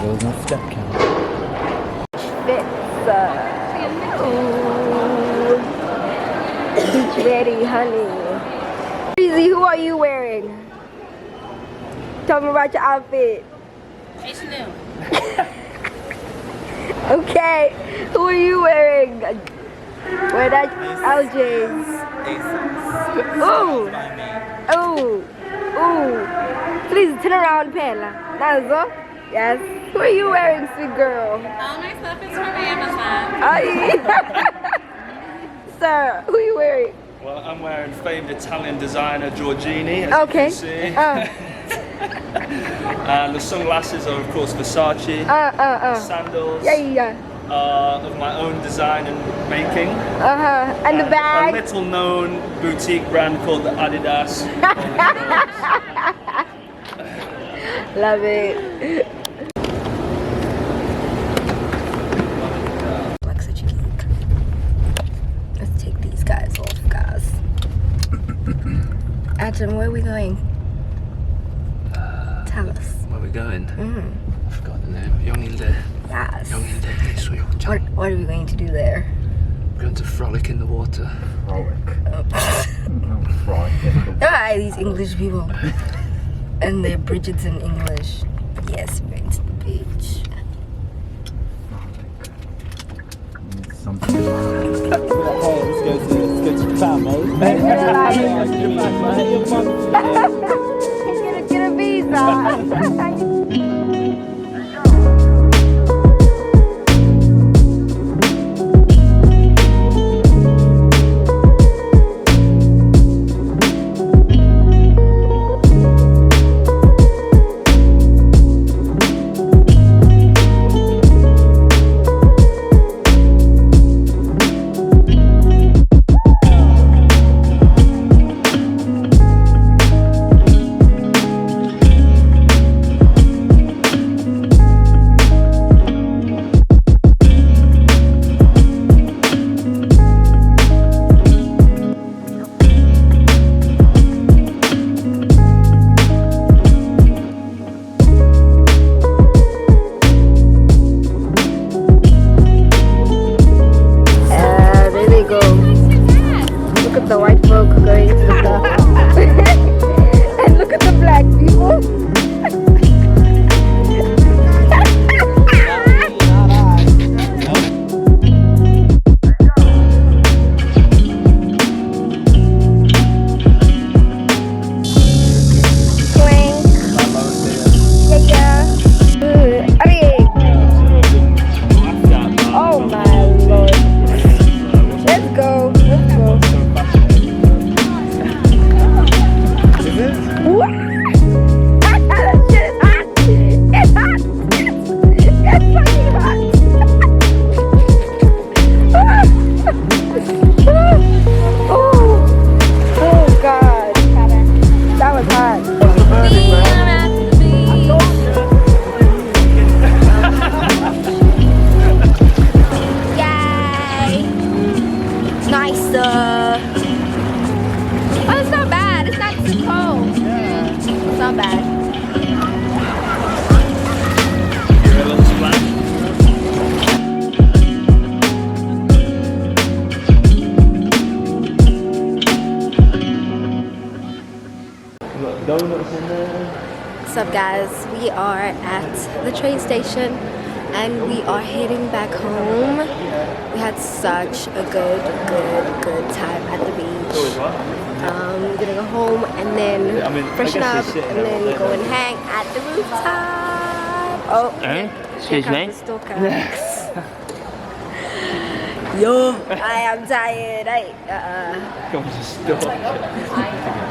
wasn't step count. Pizza. Ooh. Beach ready, honey. Breezy, who are you wearing? Tell me about your outfit. H&M. Okay, who are you wearing? Wear that LJ's. Ooh, ooh, ooh. Please turn around, Pella. That's all. Yes. Who are you wearing, sweet girl? All my stuff is from Amazon. Sir, who are you wearing? Well, I'm wearing famed Italian designer Giorgini, as Okay. you can see. And the sunglasses are, of course, Versace. Sandals Yeah. of my own design and making. And the A bag. little-known boutique brand called the Adidas. Love it. Like such a geek. Let's take these guys off, guys. Adam, where are we going? Tell us. Where are we going? I forgot the name. Yeongildae. Yes. Yeongildae Suyeokjang. What are we going to do there? We're going to frolic in the water. Ah, these English people. And their Bridget's in English. Yes, we're going to the beach. Something. Hey, let's go to family. Get a visa. The white folk going to the top. And look at the black people. Oh my lord. Let's go. Donuts in there. What's up, guys? We are at the train station and we are heading back home. We had such a good time at the beach. We're gonna go home and then freshen up and then go and hang at the rooftop. Oh, excuse me. Yo, I am tired. Come to stalk.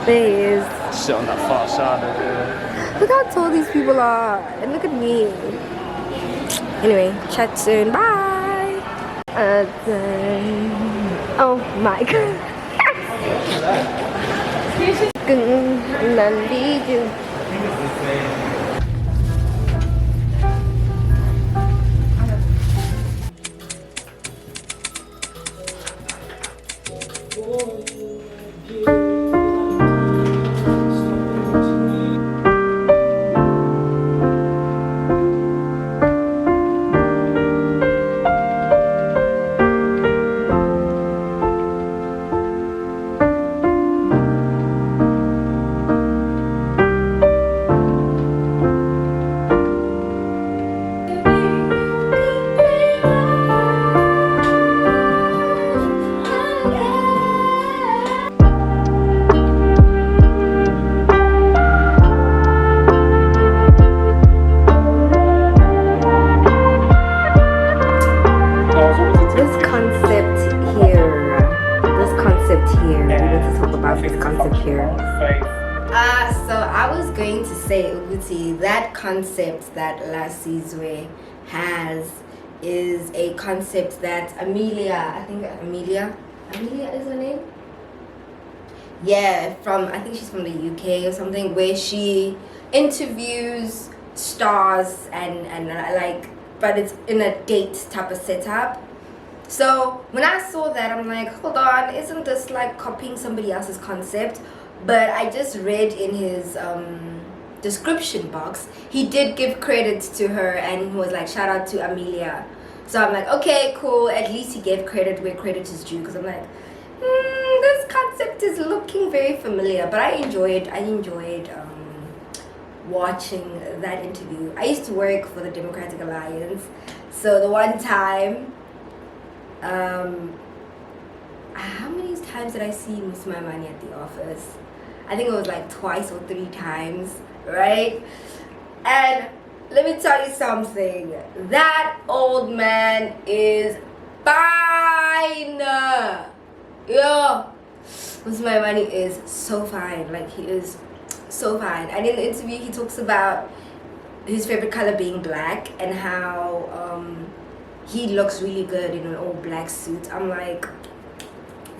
There he is. Sit on that far side of Look how tall these people are. And look at me. Anyway, chat soon. Bye. Oh my god. say, Uguti, that concept that La Sizwe has is a concept that Amelia, I think Amelia is her name? Yeah, I think she's from the UK or something, where she interviews stars and like, but it's in a date type of setup. So when I saw that, I'm like, hold on, isn't this like copying somebody else's concept? But I just read in his description box, he did give credit to her and he was like, shout out to Amelia. So I'm like, okay, cool, at least he gave credit where credit is due, because I'm like, this concept is looking very familiar. But I enjoyed watching that interview. I used to work for the Democratic Alliance, so the one time, how many times did I see Miss Maimani at the office? I think it was like twice or 3 times, right? And let me tell you something, that old man is fine. Yeah, Miss Maimani is so fine, like he is so fine. And in the interview he talks about his favorite color being black and how he looks really good in an all black suit. I'm like,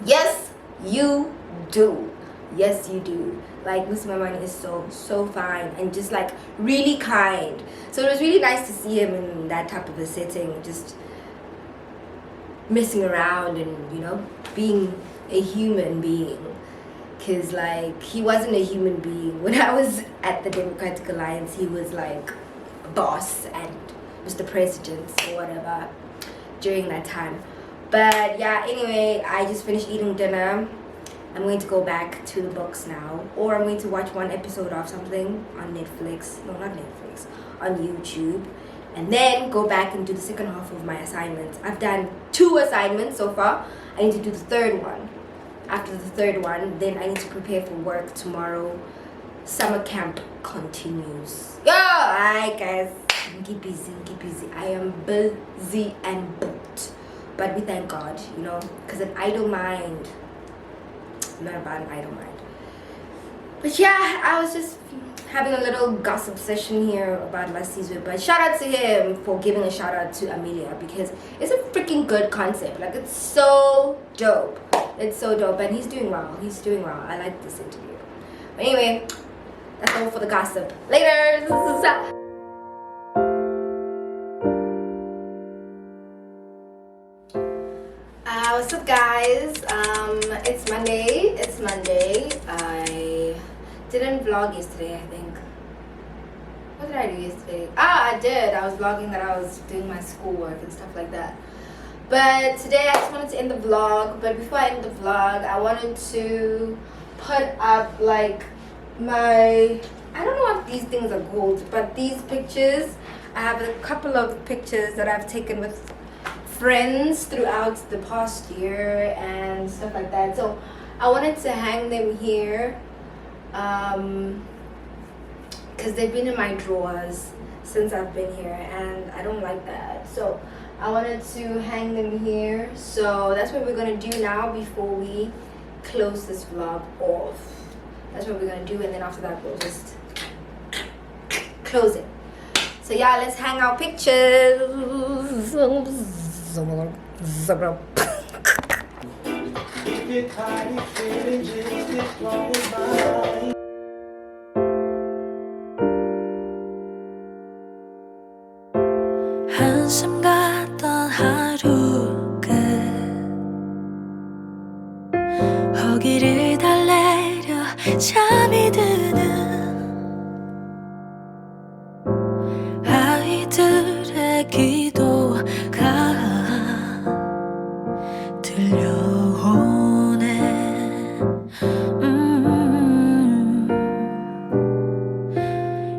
yes you do, yes you do. Like Miss Maimani is so fine and just like really kind. So it was really nice to see him in that type of a setting, just messing around and, you know, being a human being. Because like he wasn't a human being when I was at the Democratic Alliance. He was like a boss and was the president or whatever during that time. But yeah, anyway, I just finished eating dinner. I'm going to go back to the books now, or I'm going to watch one episode of something on Netflix. No, not Netflix, on YouTube, and then go back and do the second half of my assignments. I've done 2 assignments so far. I need to do the 3rd one. After the 3rd one, then I need to prepare for work tomorrow. Summer camp continues. Yo, alright guys, get busy. I am busy and booked, but we thank God, you know, because an idle mind, not about an idle mind. But yeah, I was just having a little gossip session here about La Sizwe. But shout out to him for giving a shout out to Amelia, because it's a freaking good concept. Like, it's so dope. It's so dope, and he's doing well. I like this interview. But anyway, that's all for the gossip. Later. What's up guys? It's Monday. I didn't vlog yesterday, I think. What did I do yesterday? I did. I was vlogging that I was doing my schoolwork and stuff like that. But today I just wanted to end the vlog. But before I end the vlog, I wanted to put up like my, I don't know what these things are called, but these pictures. I have a couple of pictures that I've taken with friends throughout the past year and stuff like that. So I wanted to hang them here because they've been in my drawers since I've been here, and I don't like that. So I wanted to hang them here. So that's what we're gonna do now before we close this vlog off. That's what we're gonna do, and then after that we'll just close it. So yeah, let's hang our pictures. 한숨 같던 하루 끝 허기를 달래려 잠이 드는 아이들의 기도가 들려오네.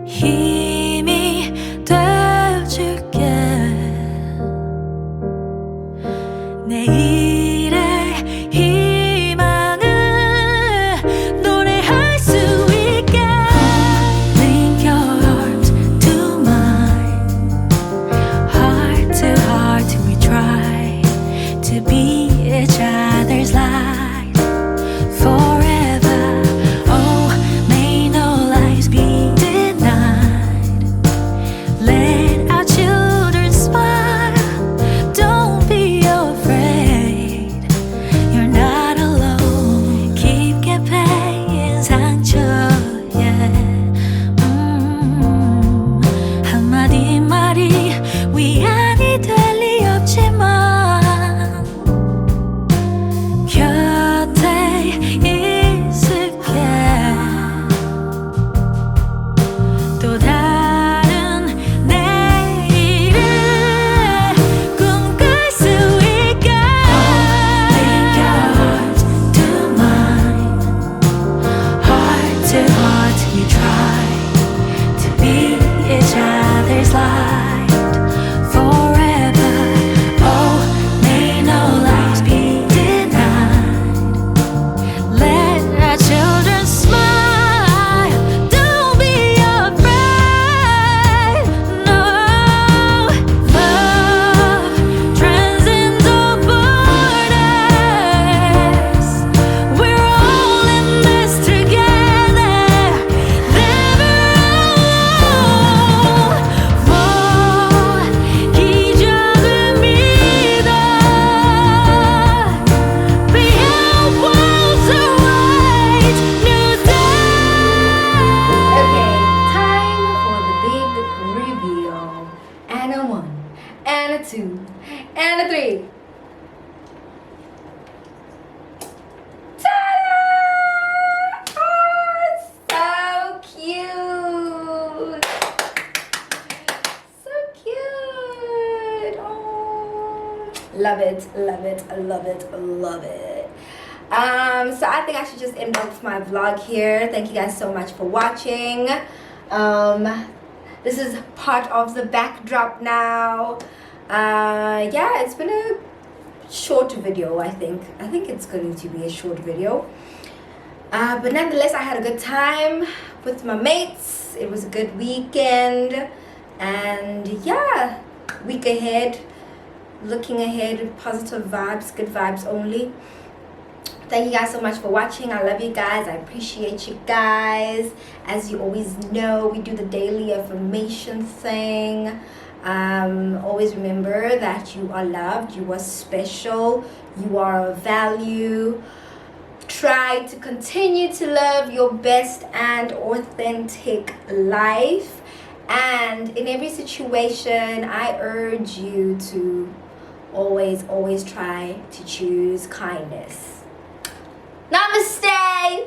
힘이 되어줄게. 1, and a 2, and a 3. Ta-da! Oh, so cute. So cute. Oh, love it, love it, love it, love it. So I think I should just end off my vlog here. Thank you guys so much for watching. This is part of the backdrop now. Yeah, it's been a short video. I think it's going to be a short video, but nonetheless I had a good time with my mates. It was a good weekend, and yeah, week ahead, looking ahead, positive vibes, good vibes only. Thank you guys so much for watching. I love you guys. I appreciate you guys. As you always know, we do the daily affirmation thing. Always remember that you are loved, you are special, you are of value. Try to continue to live your best and authentic life. And in every situation, I urge you to always try to choose kindness. Namaste!